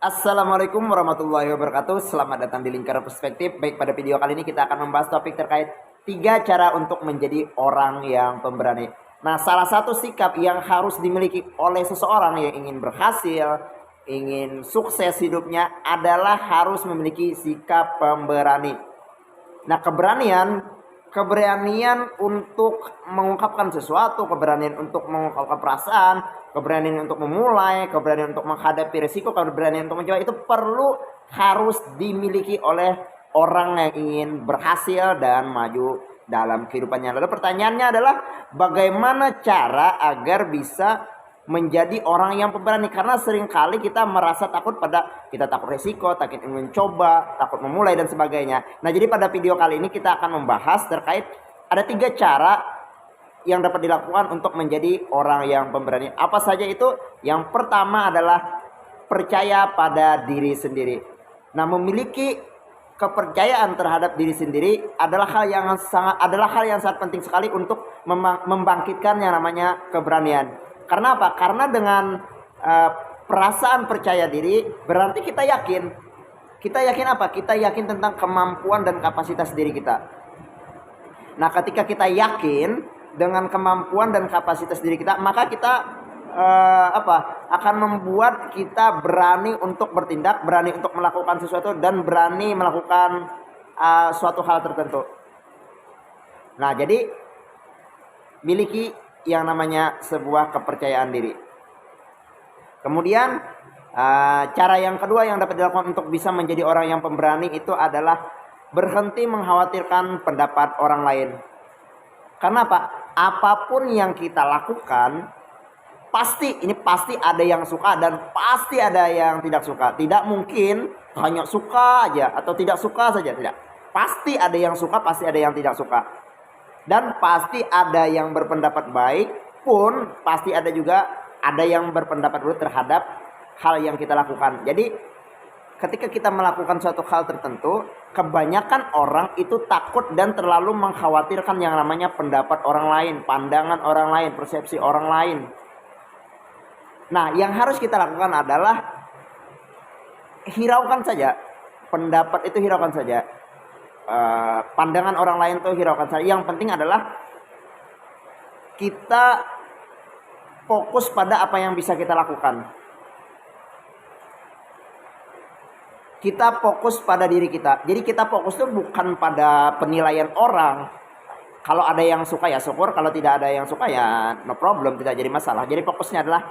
Assalamualaikum warahmatullahi wabarakatuh. Selamat datang di Lingkar Perspektif. Baik, pada video kali ini kita akan membahas topik terkait 3 cara untuk menjadi orang yang pemberani. Nah, salah satu sikap yang harus dimiliki oleh seseorang yang ingin berhasil, ingin sukses hidupnya adalah harus memiliki sikap pemberani. Nah, keberanian untuk mengungkapkan sesuatu, keberanian untuk mengungkapkan perasaan, keberanian untuk memulai, keberanian untuk menghadapi risiko, keberanian untuk mencoba itu harus dimiliki oleh orang yang ingin berhasil dan maju dalam kehidupannya. Lalu pertanyaannya adalah bagaimana cara agar bisa menjadi orang yang pemberani, karena seringkali kita merasa takut resiko, takut mencoba, takut memulai dan sebagainya. Nah, jadi pada video kali ini kita akan membahas terkait ada 3 cara yang dapat dilakukan untuk menjadi orang yang pemberani. Apa saja itu? Yang pertama adalah percaya pada diri sendiri. Nah, memiliki kepercayaan terhadap diri sendiri adalah hal yang sangat penting sekali untuk membangkitkan yang namanya keberanian. Karena apa? Karena dengan perasaan percaya diri berarti kita yakin. Kita yakin apa? Kita yakin tentang kemampuan dan kapasitas diri kita. Nah, ketika kita yakin dengan kemampuan dan kapasitas diri kita, maka kita akan membuat kita berani untuk bertindak, berani untuk melakukan sesuatu, dan berani melakukan suatu hal tertentu. Nah, jadi miliki yang namanya sebuah kepercayaan diri. Kemudian cara yang kedua yang dapat dilakukan untuk bisa menjadi orang yang pemberani itu adalah berhenti mengkhawatirkan pendapat orang lain. Karena apa? Apapun yang kita lakukan pasti ada yang suka dan pasti ada yang tidak suka. Tidak mungkin hanya suka aja atau tidak suka saja, tidak. Pasti ada yang suka, pasti ada yang tidak suka. Dan pasti ada yang berpendapat baik pun pasti ada yang berpendapat buruk terhadap hal yang kita lakukan. Jadi ketika kita melakukan suatu hal tertentu, kebanyakan orang itu takut dan terlalu mengkhawatirkan yang namanya pendapat orang lain, pandangan orang lain, persepsi orang lain. Nah, yang harus kita lakukan adalah hiraukan saja pendapat itu, hiraukan saja pandangan orang lain tuh, hiraukan saja. Yang penting adalah kita fokus pada apa yang bisa kita lakukan. Kita fokus pada diri kita. Jadi kita fokus tuh bukan pada penilaian orang. Kalau ada yang suka ya syukur, kalau tidak ada yang suka ya no problem, tidak jadi masalah. Jadi fokusnya adalah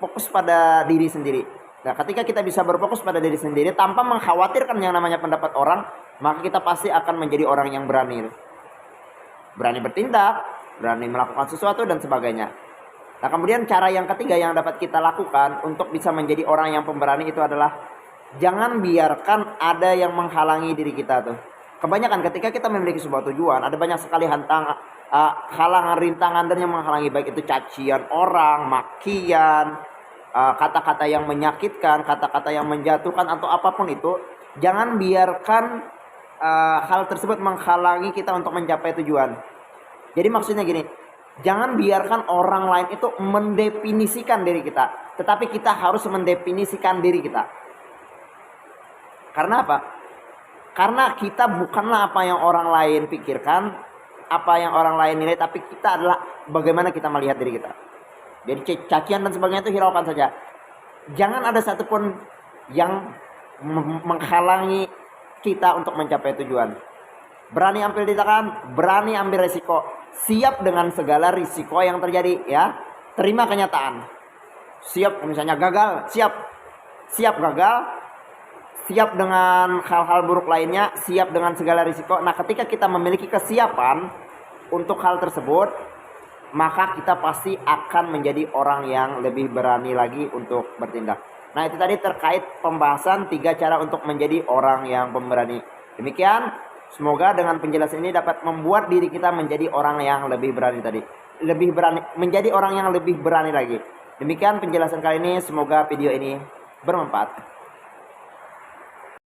fokus pada diri sendiri. Nah, ketika kita bisa berfokus pada diri sendiri tanpa mengkhawatirkan yang namanya pendapat orang, maka kita pasti akan menjadi orang yang berani. Berani bertindak, berani melakukan sesuatu dan sebagainya. Nah, kemudian cara yang ketiga yang dapat kita lakukan untuk bisa menjadi orang yang pemberani itu adalah jangan biarkan ada yang menghalangi diri kita tuh. Kebanyakan ketika kita memiliki sebuah tujuan, ada banyak sekali halangan, rintangan dan yang menghalangi, baik itu cacian orang, makian, kata-kata yang menyakitkan, kata-kata yang menjatuhkan atau apapun itu. Jangan biarkan hal tersebut menghalangi kita untuk mencapai tujuan. Jadi maksudnya gini, jangan biarkan orang lain itu mendefinisikan diri kita, tetapi kita harus mendefinisikan diri kita. Karena apa? Karena kita bukanlah apa yang orang lain pikirkan, apa yang orang lain nilai, tapi kita adalah bagaimana kita melihat diri kita. Jadi cacian dan sebagainya itu hiraukan saja. Jangan ada satupun yang menghalangi kita untuk mencapai tujuan. Berani ambil tindakan, berani ambil resiko, siap dengan segala risiko yang terjadi, ya. Terima kenyataan. Siap misalnya gagal, siap gagal, siap dengan hal-hal buruk lainnya, siap dengan segala risiko. Nah, ketika kita memiliki kesiapan untuk hal tersebut, maka kita pasti akan menjadi orang yang lebih berani lagi untuk bertindak. Nah, itu tadi terkait pembahasan 3 cara untuk menjadi orang yang pemberani. Demikian, semoga dengan penjelasan ini dapat membuat diri kita menjadi orang yang lebih berani tadi. Menjadi orang yang lebih berani lagi. Demikian penjelasan kali ini, semoga video ini bermanfaat.